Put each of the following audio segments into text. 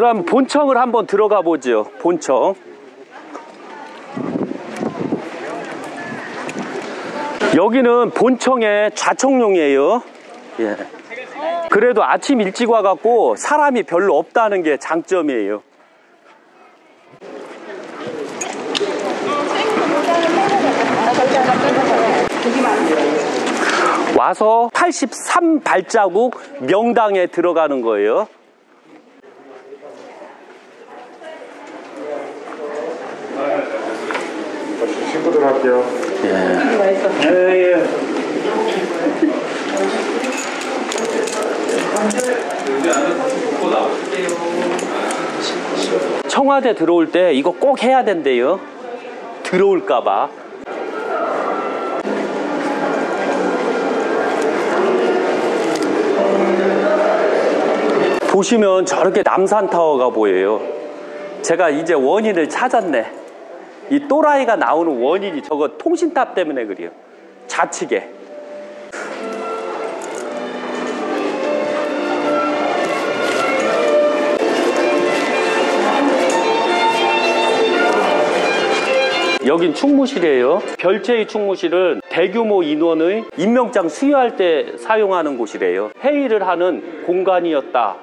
그럼 본청을 한번 들어가 보죠. 본청. 여기는 본청의 좌청룡이에요. 예. 그래도 아침 일찍 와갖고 사람이 별로 없다는 게 장점이에요. 와서 83발자국 명당에 들어가는 거예요. 신고 들어갈게요. 예. 청와대 들어올 때 이거 꼭 해야 된대요. 들어올까봐. 보시면 저렇게 남산타워가 보여요. 제가 이제 원인을 찾았네. 이 또라이가 나오는 원인이 저거 통신탑 때문에 그래요. 좌측에. 여긴 충무실이에요. 별채의 충무실은 대규모 인원의 임명장 수여할 때 사용하는 곳이래요. 회의를 하는 공간이었다.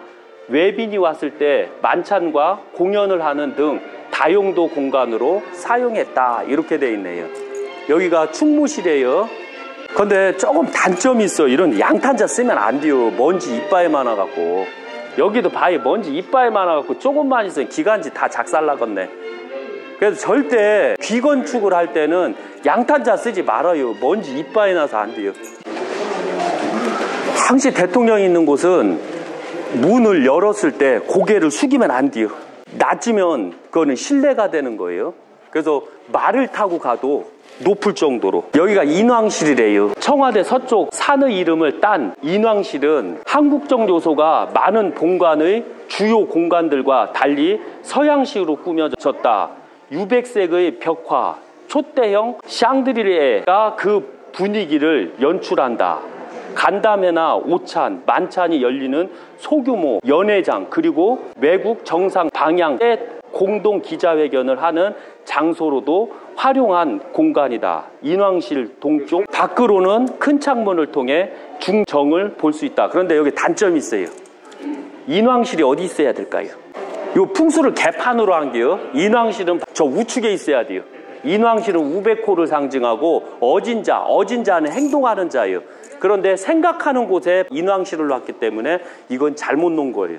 외빈이 왔을 때 만찬과 공연을 하는 등 다용도 공간으로 사용했다. 이렇게 돼 있네요. 여기가 충무실이에요. 근데 조금 단점이 있어. 이런 양탄자 쓰면 안 돼요. 먼지 이빠이 많아갖고. 여기도 바위 먼지 이빠이 많아갖고 조금만 있으면 기관지 다 작살나겠네. 그래서 절대 귀건축을 할 때는 양탄자 쓰지 말아요. 먼지 이빠이 나서 안 돼요. 항시 대통령이 있는 곳은 문을 열었을 때 고개를 숙이면 안 돼요. 낮으면 그거는 실례가 되는 거예요. 그래서 말을 타고 가도 높을 정도로. 여기가 인왕실이래요. 청와대 서쪽 산의 이름을 딴 인왕실은 한국적 요소가 많은 본관의 주요 공간들과 달리 서양식으로 꾸며졌다. 유백색의 벽화, 촛대형 샹드리레가 그 분위기를 연출한다. 간담회나 오찬, 만찬이 열리는 소규모 연회장, 그리고 외국 정상 방향 때 공동 기자회견을 하는 장소로도 활용한 공간이다. 인왕실 동쪽 밖으로는 큰 창문을 통해 중정을 볼 수 있다. 그런데 여기 단점이 있어요. 인왕실이 어디 있어야 될까요? 요 풍수를 개판으로 한 게요. 인왕실은 저 우측에 있어야 돼요. 인왕실은 우백호를 상징하고 어진자는 행동하는 자예요. 그런데 생각하는 곳에 인왕실을 놨기 때문에 이건 잘못 놓은 거예요.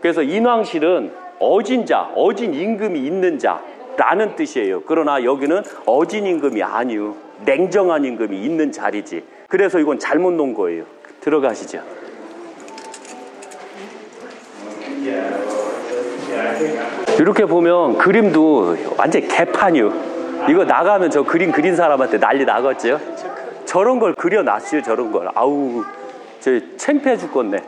그래서 인왕실은 어진자, 어진 임금이 있는 자라는 뜻이에요. 그러나 여기는 어진 임금이 아니요. 냉정한 임금이 있는 자리지. 그래서 이건 잘못 놓은 거예요. 들어가시죠. 이렇게 보면 그림도 완전 개판이요. 이거 나가면 저 그림 그린 사람한테 난리 나겠죠? 저런 걸 그려놨어요. 저런 걸. 아우, 저 창피해 죽겠네.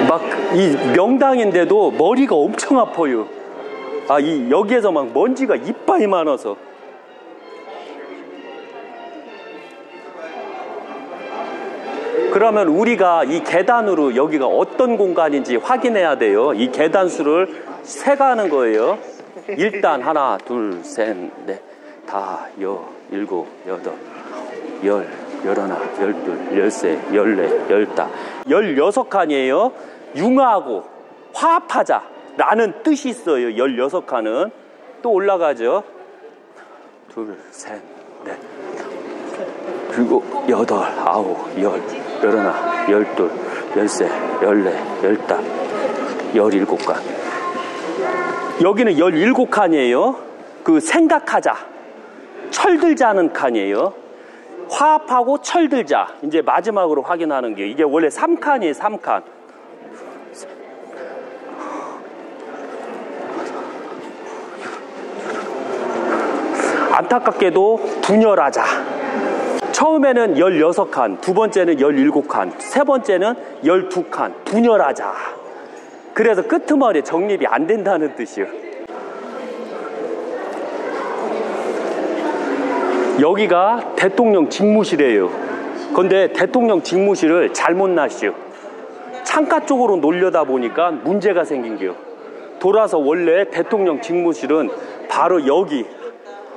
막 이 명당인데도 머리가 엄청 아파요. 여기에서 막 먼지가 이빨이 많아서. 그러면 우리가 이 계단으로 여기가 어떤 공간인지 확인해야 돼요. 이 계단수를 세가는 거예요. 일단 하나, 둘, 셋, 넷, 다, 일곱, 여덟, 열, 열하나, 열둘, 열세, 열네, 열다, 16칸이에요. 융화하고 화합하자라는 뜻이 있어요. 16칸은. 또 올라가죠. 둘, 셋, 넷, 일곱, 여덟, 아홉, 열, 열하나, 열둘, 열세, 열네, 열다, 17칸. 여기는 17칸이에요. 그 생각하자, 철들자는 칸이에요. 화합하고 철들자. 이제 마지막으로 확인하는 게 이게 원래 3칸이에요. 3칸. 안타깝게도 분열하자. 처음에는 16칸, 두 번째는 17칸, 세 번째는 12칸. 분열하자. 그래서 끄트머리에 정립이 안 된다는 뜻이요. 여기가 대통령 직무실이에요. 근데 대통령 직무실을 잘못 놨어요. 창가 쪽으로 놀려다 보니까 문제가 생긴 게요. 돌아서 원래 대통령 직무실은 바로 여기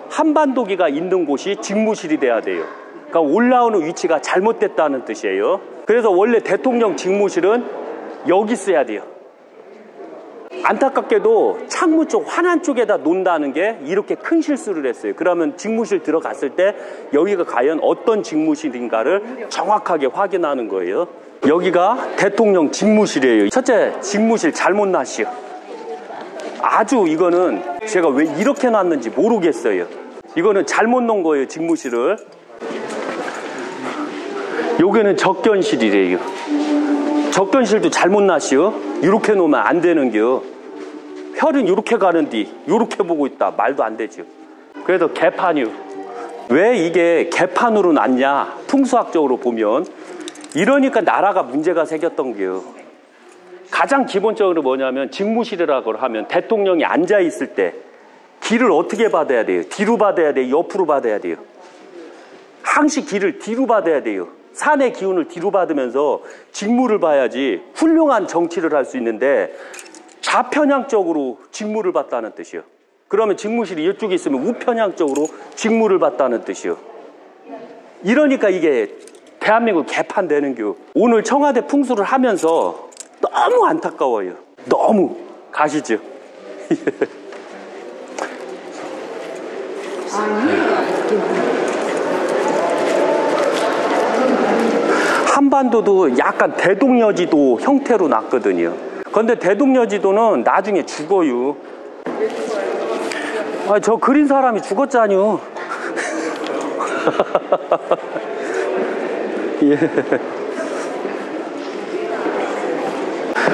한반도기가 있는 곳이 직무실이 돼야 돼요. 그러니까 올라오는 위치가 잘못됐다는 뜻이에요. 그래서 원래 대통령 직무실은 여기 있어야 돼요. 안타깝게도 창문 쪽 환한 쪽에다 놓는다는 게 이렇게 큰 실수를 했어요. 그러면 직무실 들어갔을 때 여기가 과연 어떤 직무실인가를 정확하게 확인하는 거예요. 여기가 대통령 직무실이에요. 첫째, 직무실 잘못 놨어요. 아주 이거는 제가 왜 이렇게 놨는지 모르겠어요. 이거는 잘못 놓은 거예요, 직무실을. 여기는 접견실이래요. 접견실도 잘못 놨어요. 이렇게 놓으면 안 되는겨. 혈은 이렇게 가는데 이렇게 보고 있다. 말도 안 되죠. 그래도 개판이요. 왜 이게 개판으로 놨냐? 풍수학적으로 보면 이러니까 나라가 문제가 생겼던 게요. 가장 기본적으로 뭐냐면 직무실이라고 하면 대통령이 앉아 있을 때 길을 어떻게 받아야 돼요? 뒤로 받아야 돼요? 옆으로 받아야 돼요? 항시 길을 뒤로 받아야 돼요. 산의 기운을 뒤로 받으면서 직무를 봐야지 훌륭한 정치를 할 수 있는데 좌편향적으로 직무를 받다는 뜻이요. 그러면 직무실이 이쪽에 있으면 우편향적으로 직무를 받다는 뜻이요. 이러니까 이게 대한민국 개판되는 겨. 오늘 청와대 풍수를 하면서 너무 안타까워요. 너무. 가시죠. 한반도도 약간 대동여지도 형태로 났거든요. 그런데 대동여지도는 나중에 죽어요. 아, 저 그린 사람이 죽었잖요. 예.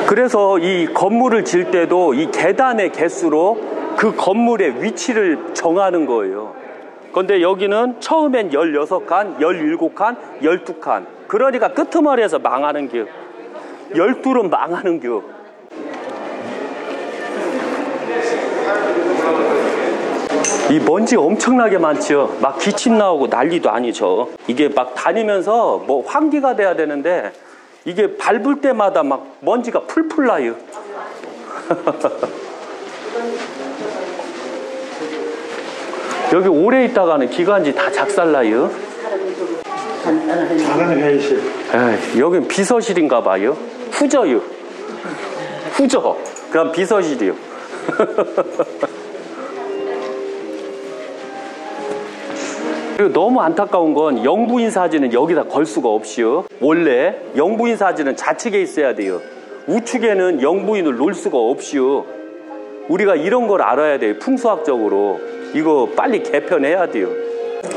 그래서 이 건물을 질 때도 이 계단의 개수로 그 건물의 위치를 정하는 거예요. 그런데 여기는 처음엔 16칸, 17칸, 12칸. 그러니까 끄트머리에서 망하는 겨. 12은 망하는 겨. 이 먼지 엄청나게 많죠. 막 기침 나오고 난리도 아니죠. 이게 막 다니면서 뭐 환기가 돼야 되는데 이게 밟을 때마다 막 먼지가 풀풀 나요. 여기 오래 있다가는 기관지 다 작살나요. 작은 회의실. 에이, 여긴 비서실인가 봐요. 후져요. 후져. 그럼 비서실이요. 그리고 너무 안타까운 건 영부인 사진은 여기다 걸 수가 없이요. 원래 영부인 사진은 좌측에 있어야 돼요. 우측에는 영부인을 놓을 수가 없이요. 우리가 이런 걸 알아야 돼요. 풍수학적으로. 이거 빨리 개편해야 돼요.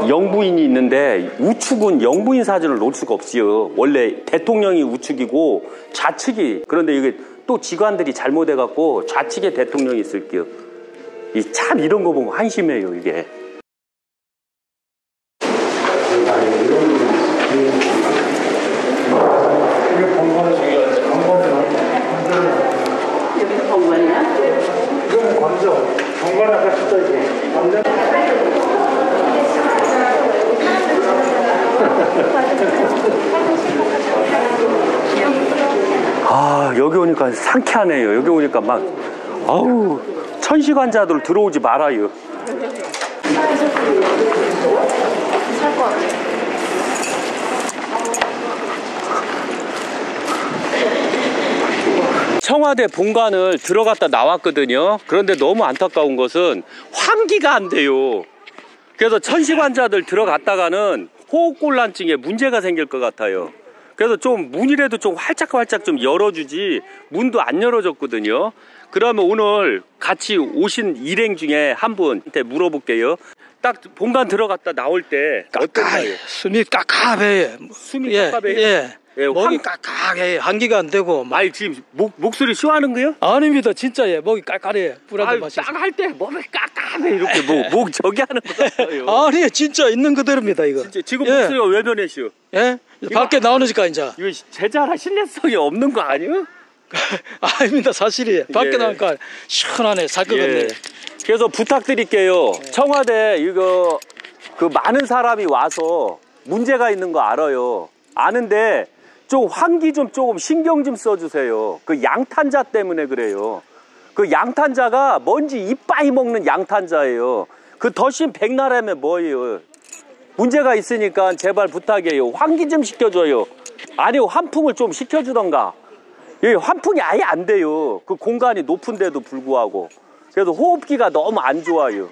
영부인이 있는데 우측은 영부인 사진을 놓을 수가 없지요. 원래 대통령이 우측이고 좌측이. 그런데 이게 또 직관들이 잘못해갖고 좌측에 대통령이 있을게요. 참 이런 거 보면 한심해요, 이게. 아, 여기 오니까 상쾌하네요. 여기 오니까 막 아우, 천시관자들 들어오지 말아요. 청와대 본관을 들어갔다 나왔거든요. 그런데 너무 안타까운 것은 환기가 안 돼요. 그래서 천시관자들 들어갔다가는 호흡곤란증에 문제가 생길 것 같아요. 그래서 좀 문이라도 좀 활짝활짝 좀 열어주지 문도 안 열어줬거든요. 그러면 오늘 같이 오신 일행 중에 한 분한테 물어볼게요. 딱 본관 들어갔다 나올 때 어떤가요? 숨이 깝깝해요. 숨이 깝깝해요? 예. 예, 목이 깍깍해. 한기가 안 되고. 아니 지금 목소리 쉬워하는 거요? 아닙니다. 진짜 예. 목이 깔깔해요. 불안도 마시고. 딱 할 때 목이 깍깍해 이렇게 목 저기 하는 거예요. 아니 진짜 있는 그대로입니다 이거. 진짜 지금 예. 목소리가 왜 변했슈? 예? 밖에 나오니까 이제. 이거 제자라 신뢰성이 없는 거 아니에요? 아닙니다. 사실이에요. 밖에 예. 나니까 시원하네. 살 것 같네. 그래서 부탁드릴게요. 청와대 이거 그 많은 사람이 와서 문제가 있는 거 알아요. 아는데 좀 환기 좀 조금 신경 좀 써주세요. 그 양탄자 때문에 그래요. 그 양탄자가 먼지 이빠이 먹는 양탄자예요. 그 더신 백나라면 뭐예요. 문제가 있으니까 제발 부탁해요. 환기 좀 시켜줘요. 아니 환풍을 좀 시켜주던가. 예, 환풍이 아예 안 돼요. 그 공간이 높은데도 불구하고. 그래서 호흡기가 너무 안 좋아요.